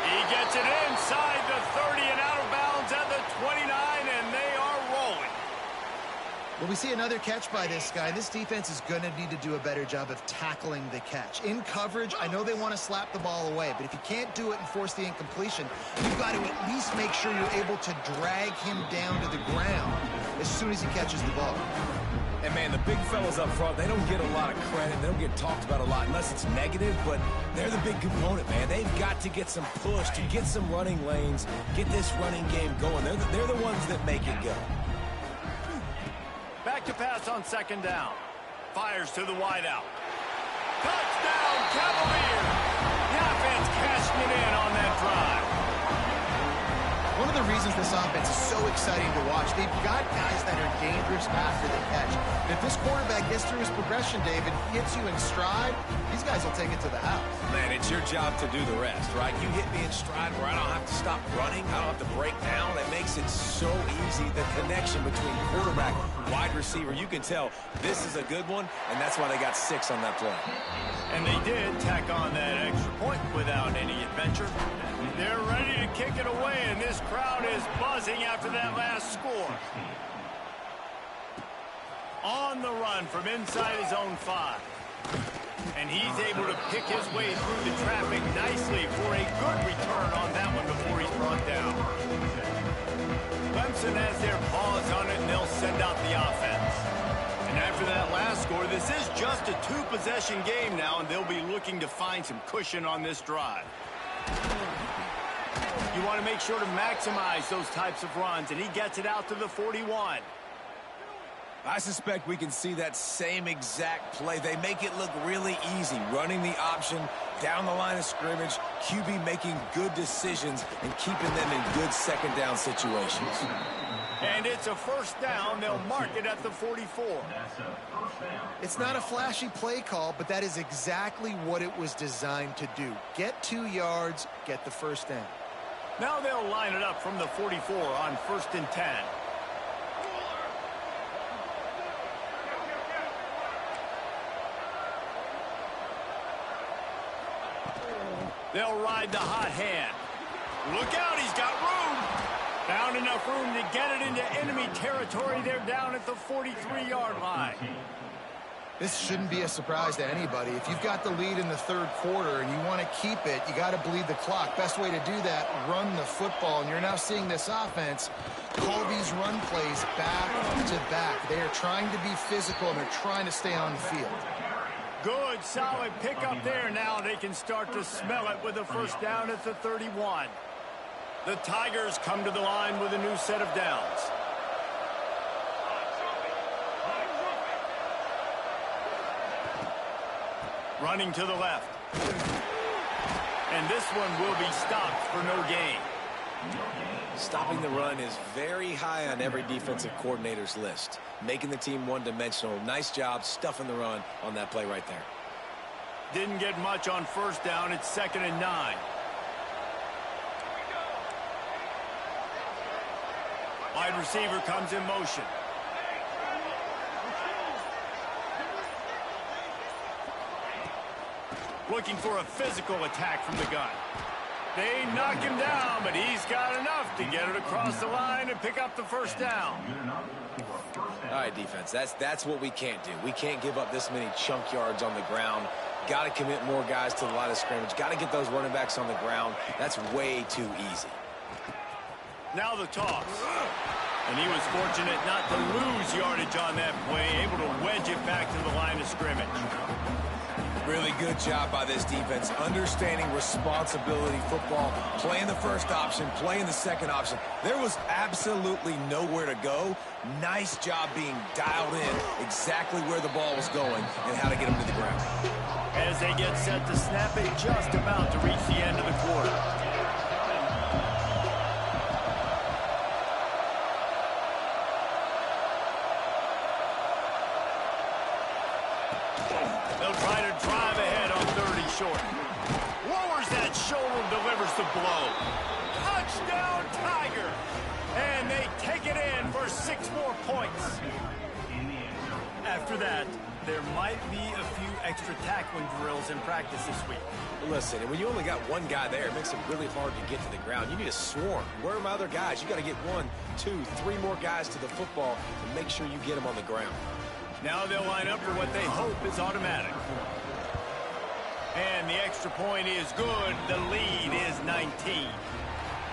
He gets it inside the 30 and out of bounds at the 29, and they are rolling. Well, we see another catch by this guy. This defense is going to need to do a better job of tackling the catch. In coverage, I know they want to slap the ball away, but if you can't do it and force the incompletion, you've got to at least make sure you're able to drag him down to the ground as soon as he catches the ball. And, man, the big fellas up front, they don't get a lot of credit. They don't get talked about a lot unless it's negative, but they're the big component, man. They've got to get some push, to get some running lanes, get this running game going. They're the ones that make it go. Back to pass on second down. Fires to the wideout. Touchdown, Cavaliers! The offense cashing it in on that drive. One of the reasons this offense is so exciting to watch, they've got guys that are dangerous after the catch. And if this quarterback gets through his progression, David, hits you in stride, these guys will take it to the house. Man, it's your job to do the rest, right? You hit me in stride where I don't have to stop running. I don't have to break down. It makes it so easy. The connection between quarterback, wide receiver, you can tell this is a good one, and that's why they got 6 on that play. And they did tack on that extra point without any adventure. They're ready to kick it away, and this crowd is buzzing after that last score. On the run from inside his own 5. And he's able to pick his way through the traffic nicely for a good return on that one before he's brought down. Clemson has their paws on it, and they'll send out the offense. And after that last score, this is just a 2-possession game now, and they'll be looking to find some cushion on this drive. You want to make sure to maximize those types of runs, and he gets it out to the 41. I suspect we can see that same exact play. They make it look really easy, running the option down the line of scrimmage, QB making good decisions and keeping them in good second down situations. And it's a first down. They'll mark it at the 44. It's not a flashy play call, but that is exactly what it was designed to do. Get 2 yards, get the first down. Now they'll line it up from the 44 on 1st and 10. They'll ride the hot hand. Look out, he's got room. Found enough room to get it into enemy territory. They're down at the 43-yard line. This shouldn't be a surprise to anybody. If you've got the lead in the 3rd quarter and you want to keep it, you got to bleed the clock. Best way to do that, run the football. And you're now seeing this offense call these run plays back to back. They are trying to be physical, and they're trying to stay on the field. Good, solid pickup there. Now they can start to smell it with a first down at the 31. The Tigers come to the line with a new set of downs. Running to the left. And this one will be stopped for no gain. Stopping the run is very high on every defensive coordinator's list. Making the team one-dimensional. Nice job stuffing the run on that play right there. Didn't get much on first down. It's 2nd and 9. Wide receiver comes in motion. Looking for a physical attack from the gun. They knock him down, but he's got enough to get it across the line and pick up the first down. All right, defense, that's what we can't do. We can't give up this many chunk yards on the ground. Got to commit more guys to the line of scrimmage. Got to get those running backs on the ground. That's way too easy. Now the toss. And he was fortunate not to lose yardage on that play, able to wedge it back to the line of scrimmage. Really good job by this defense, understanding responsibility football, playing the first option, playing the second option. There was absolutely nowhere to go. Nice job being dialed in exactly where the ball was going and how to get him to the ground. As they get set to snap it, just about to reach the end of the quarter. Short. Lowers that shoulder, delivers the blow. Touchdown, Tiger! And they take it in for 6 more points. After that, there might be a few extra tackling drills in practice this week. Listen, when you only got one guy there, it makes it really hard to get to the ground. You need a swarm. Where are my other guys? You got to get 1, 2, 3 more guys to the football and make sure you get them on the ground. Now they'll line up for what they hope is automatic. And the extra point is good. The lead is 19.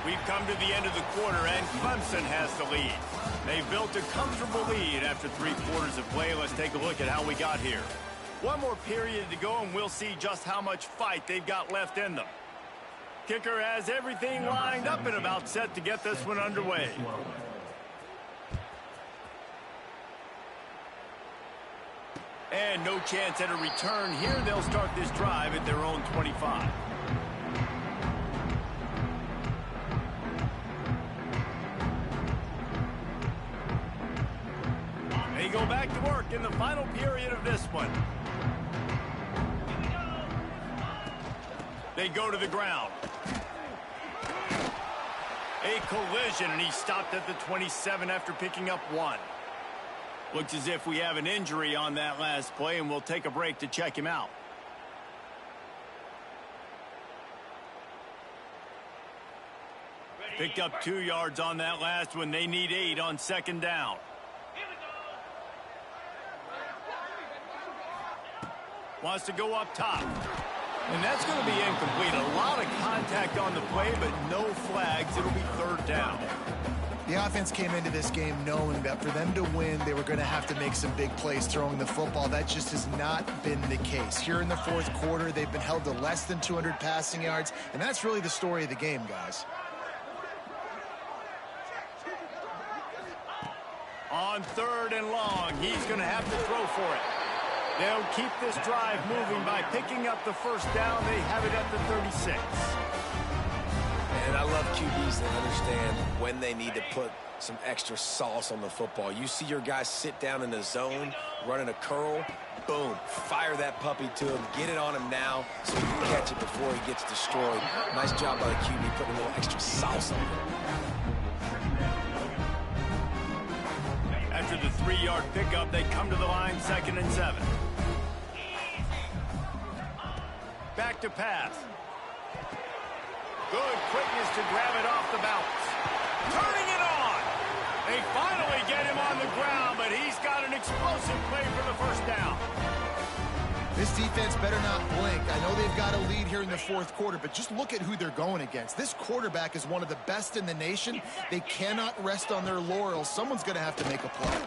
We've come to the end of the quarter, and Clemson has the lead. They've built a comfortable lead after 3 quarters of play. Let's take a look at how we got here. One more period to go, and we'll see just how much fight they've got left in them. Kicker has everything lined up and about set to get this one underway. And no chance at a return here. They'll start this drive at their own 25. They go back to work in the final period of this one. They go to the ground. A collision, and he stopped at the 27 after picking up 1. Looks as if we have an injury on that last play, and we'll take a break to check him out. Picked up 2 yards on that last one. They need 8 on 2nd down. Wants to go up top. And that's going to be incomplete. A lot of contact on the play, but no flags. It'll be 3rd down. The offense came into this game knowing that for them to win, they were going to have to make some big plays throwing the football. That just has not been the case. Here in the 4th quarter, they've been held to less than 200 passing yards, and that's really the story of the game, guys. On 3rd and long, he's going to have to throw for it. They'll keep this drive moving by picking up the first down. They have it at the 36. And I love QBs that understand when they need to put some extra sauce on the football. You see your guys sit down in the zone, running a curl, boom, fire that puppy to him, get it on him now so you can catch it before he gets destroyed. Nice job by the QB putting a little extra sauce on it. After the 3-yard pickup, they come to the line, 2nd and 7. Back to pass. Good quickness to grab it off the bounce. Turning it on. They finally get him on the ground, but he's got an explosive play for the first down. This defense better not blink. I know they've got a lead here in the 4th quarter, but just look at who they're going against. This quarterback is one of the best in the nation. They cannot rest on their laurels. Someone's going to have to make a play.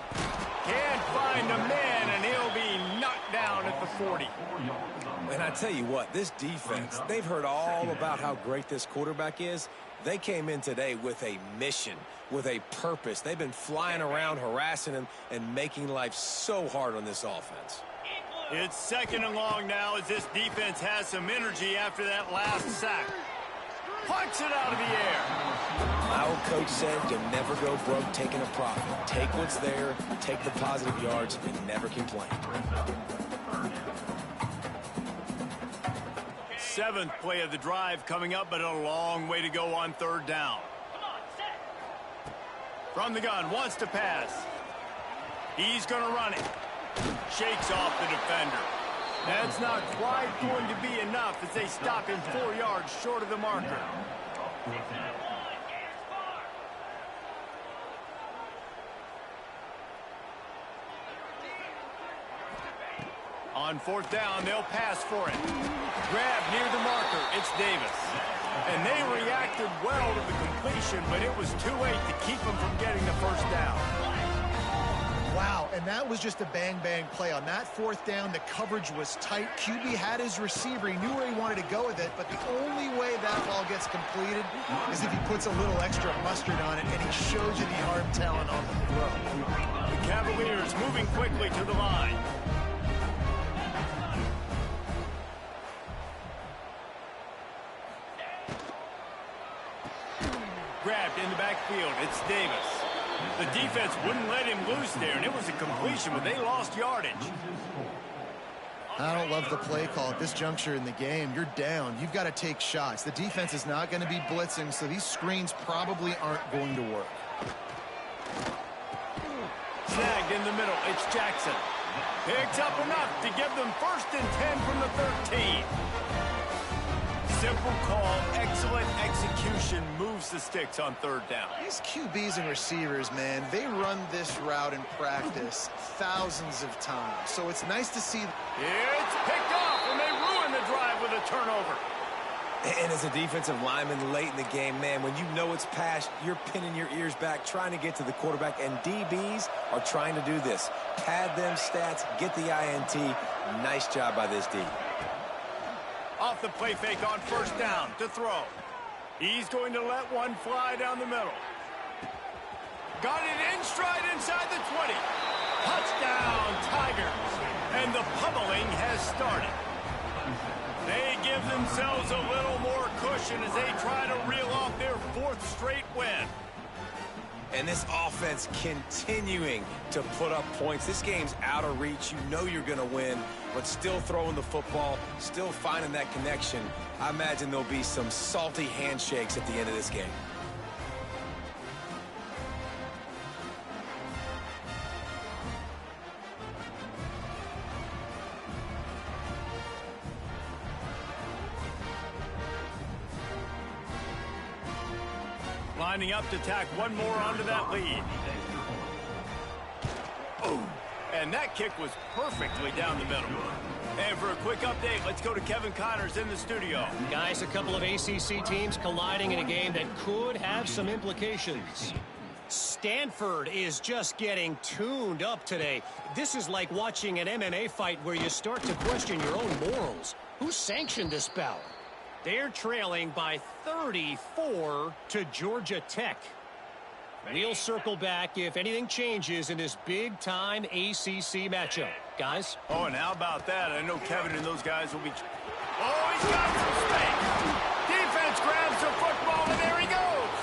Can't find a man, and he'll be knocked down at the 40. And I tell you what, this defense, they've heard all about how great this quarterback is. They came in today with a mission, with a purpose. They've been flying around, harassing him, and making life so hard on this offense. It's 2nd and long now as this defense has some energy after that last sack. Punch it out of the air. My old coach said you'll never go broke taking a profit. Take what's there, take the positive yards, and never complain. 7th play of the drive coming up, but a long way to go on 3rd down. From the gun, wants to pass. He's going to run it. Shakes off the defender. That's not quite going to be enough as they stop him 4 yards short of the marker. On 4th down, they'll pass for it. Grab near the marker. It's Davis. And they reacted well to the completion, but it was too late to keep them from getting the first down. Wow, and that was just a bang-bang play. On that 4th down, the coverage was tight. QB had his receiver. He knew where he wanted to go with it, but the only way that ball gets completed is if he puts a little extra mustard on it, and he shows you the arm talent on the throw. The Cavaliers moving quickly to the line. Grabbed in the backfield. It's Davis. The defense wouldn't let him loose there, and it was a completion, but they lost yardage. I don't love the play call at this juncture in the game. You're down. You've got to take shots. The defense is not going to be blitzing, so these screens probably aren't going to work. Snagged in the middle. It's Jackson. Picks up enough to give them 1st and 10 from the 13. Simple call, excellent execution, moves the sticks on 3rd down. These QBs and receivers, man, they run this route in practice thousands of times. So it's nice to see. It's picked off, and they ruin the drive with a turnover. And as a defensive lineman late in the game, man, when you know it's past, you're pinning your ears back, trying to get to the quarterback, and DBs are trying to do this. Pad them stats, get the INT. Nice job by this D. Off the play fake on 1st down to throw. He's going to let one fly down the middle. Got it in stride inside the 20. Touchdown, Tigers. And the pummeling has started. They give themselves a little more cushion as they try to reel off their 4th straight win. And this offense continuing to put up points. This game's out of reach. You know you're going to win, but still throwing the football, still finding that connection. I imagine there'll be some salty handshakes at the end of this game. Lining up to tack one more onto that lead. Oh, and that kick was perfectly down the middle. And for a quick update, let's go to Kevin Connors in the studio. Guys, a couple of ACC teams colliding in a game that could have some implications. Stanford is just getting tuned up today. This is like watching an MMA fight where you start to question your own morals. Who sanctioned this bout? They're trailing by 34 to Georgia Tech. We'll circle back if anything changes in this big-time ACC matchup. Guys? Oh, and how about that? I know Kevin and those guys will be... Oh, he's got some space. Defense grabs the football, and there he goes.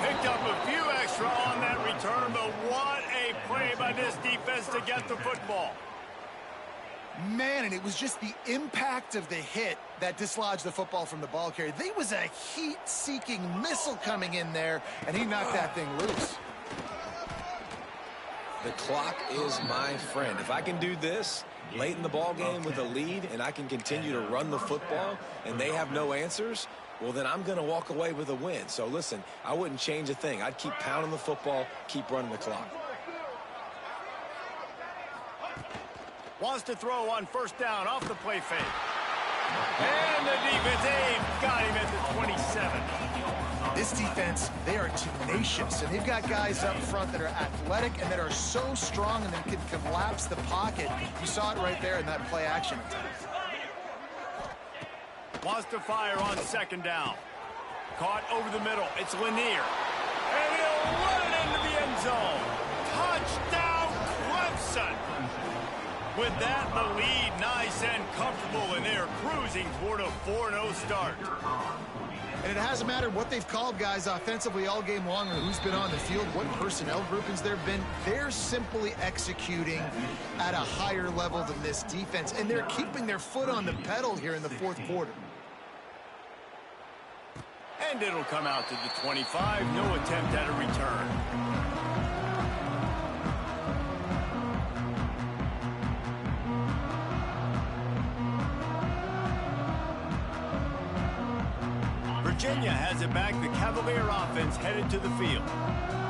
Picked up a few extra on that return, but what a play by this defense to get the football. Man, and it was just the impact of the hit that dislodged the football from the ball carrier. There was a heat-seeking missile coming in there, and he knocked that thing loose. The clock is my friend. If I can do this late in the ball game with a lead and I can continue to run the football and they have no answers, well, then I'm going to walk away with a win. So, listen, I wouldn't change a thing. I'd keep pounding the football, keep running the clock. Wants to throw on first down off the play fake. And the defense got him at the 27. This defense, they are tenacious, and they've got guys up front that are athletic and that are so strong and that can collapse the pocket. You saw it right there in that play action attempt. Wants to fire on second down. Caught over the middle. It's Lanier. And he'll run it into the end zone. Touchdown, Clemson. With that, the lead nice and comfortable, and they're cruising toward a 4-0 start. And it hasn't mattered what they've called guys offensively all game long or who's been on the field, what personnel groupings there have been. They're simply executing at a higher level than this defense, and they're keeping their foot on the pedal here in the fourth quarter. And it'll come out to the 25. No attempt at a return. Virginia has it back. The Cavalier offense headed to the field.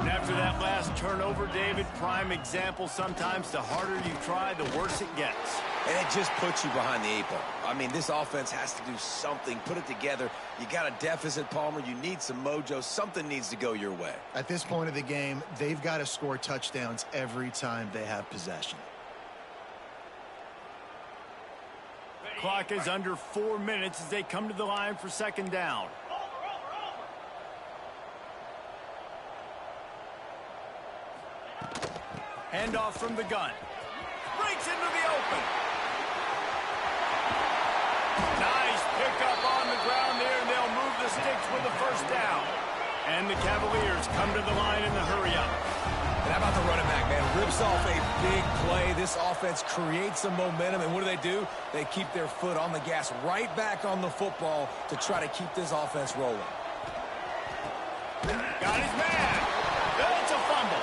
And after that last turnover, David, prime example, sometimes the harder you try, the worse it gets. And it just puts you behind the 8 ball. I mean, this offense has to do something, put it together. You got a deficit, Palmer. You need some mojo. Something needs to go your way. At this point of the game, they've got to score touchdowns every time they have possession. Clock is under 4 minutes as they come to the line for second down. Handoff from the gun. Breaks into the open. Nice pickup on the ground there, and they'll move the sticks with the first down. And the Cavaliers come to the line in the hurry-up. And how about the running back, man? Rips off a big play. This offense creates some momentum, and what do? They keep their foot on the gas, right back on the football to try to keep this offense rolling. Got his man. It's a fumble.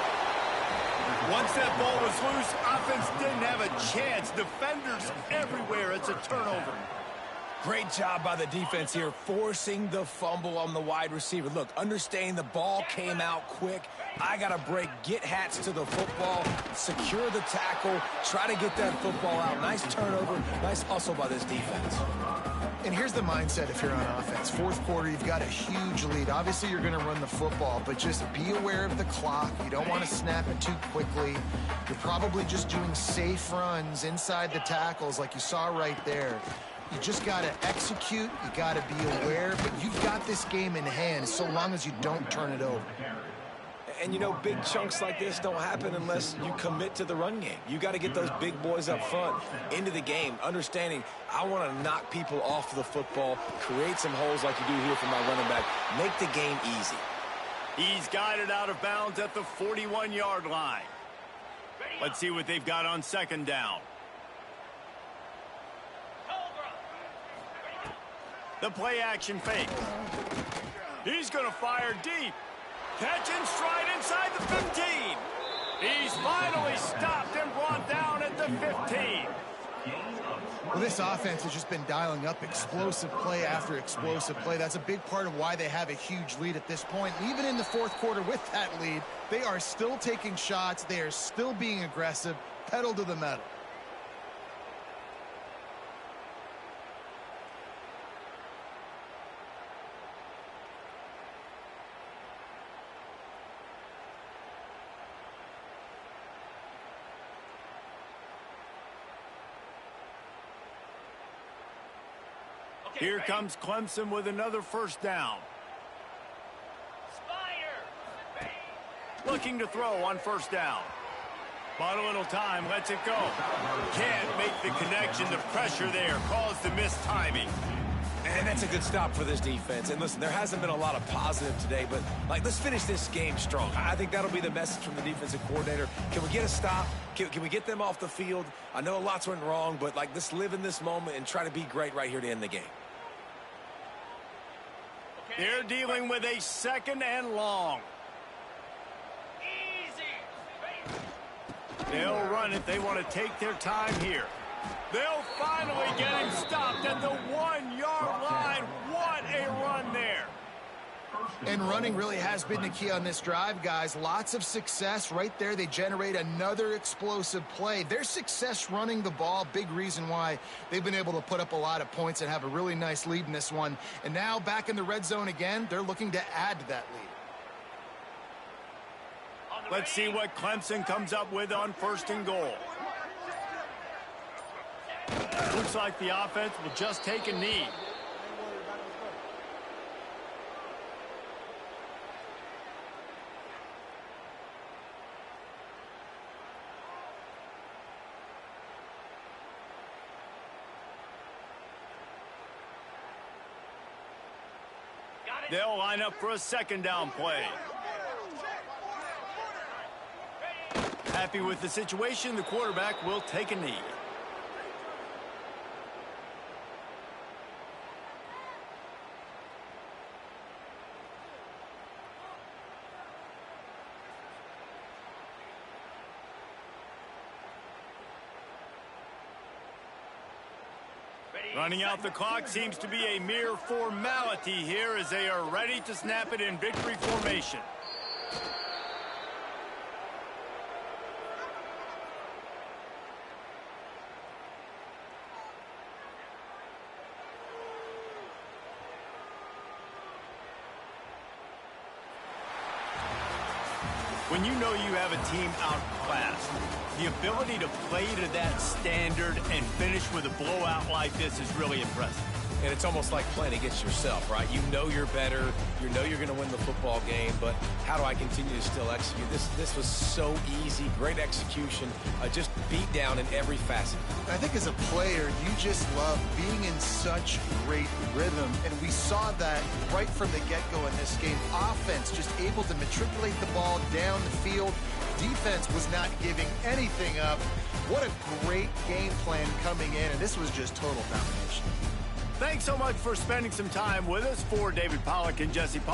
Once that ball was loose, offense didn't have a chance. Defenders everywhere. It's a turnover. Great job by the defense here, forcing the fumble on the wide receiver. Look, understanding the ball came out quick. I got to break, get hats to the football, secure the tackle, try to get that football out. Nice turnover, nice hustle by this defense. And here's the mindset if you're on offense. Fourth quarter, you've got a huge lead. Obviously, you're going to run the football, but just be aware of the clock. You don't want to snap it too quickly. You're probably just doing safe runs inside the tackles like you saw right there. You just got to execute. You got to be aware, but you've got this game in hand so long as you don't turn it over. And, you know, big chunks like this don't happen unless you commit to the run game. You got to get those big boys up front into the game, understanding I want to knock people off the football, create some holes like you do here for my running back, make the game easy. He's guided out of bounds at the 41-yard line. Let's see what they've got on second down. The play action fake. He's going to fire deep. Catch and stride inside the 15. He's finally stopped and brought down at the 15. Well, this offense has just been dialing up explosive play after explosive play. That's a big part of why they have a huge lead at this point. Even in the fourth quarter with that lead, they are still taking shots. They are still being aggressive, pedal to the metal. Here comes Clemson with another first down. looking to throw on first down. Bought a little time, lets it go. Can't make the connection. The pressure there caused the missed timing. And that's a good stop for this defense. And listen, there hasn't been a lot of positive today, but let's finish this game strong. I think that'll be the message from the defensive coordinator. Can we get a stop? Can we get them off the field? I know lots went wrong, but let's live in this moment and try to be great right here to end the game. They're dealing with a 2nd and long. They'll run it. They want to take their time here. They'll finally get him stopped at the 1-yard line. What a run there. And running really has been the key on this drive, guys. Lots of success right there. They generate another explosive play. Their success running the ball, big reason why they've been able to put up a lot of points and have a really nice lead in this one. And now back in the red zone again, they're looking to add to that lead. Let's see what Clemson comes up with on 1st and goal. Looks like the offense will just take a knee. They'll line up for a 2nd down play. Happy with the situation, the quarterback will take a knee. Running out the clock seems to be a mere formality here as they are ready to snap it in victory formation. When you know you have a team outclassed, the ability to play to that standard and finish with a blowout like this is really impressive. And it's almost like playing against yourself, right? You know you're better. You know you're going to win the football game, but how do I continue to still execute? This was so easy, great execution, just beat down in every facet. I think as a player, you just love being in such great rhythm, and we saw that right from the get-go in this game. Offense just able to matriculate the ball down the field. Defense was not giving anything up. What a great game plan coming in, and this was just total domination. Thanks so much for spending some time with us. For David Pollack and Jesse Pollack.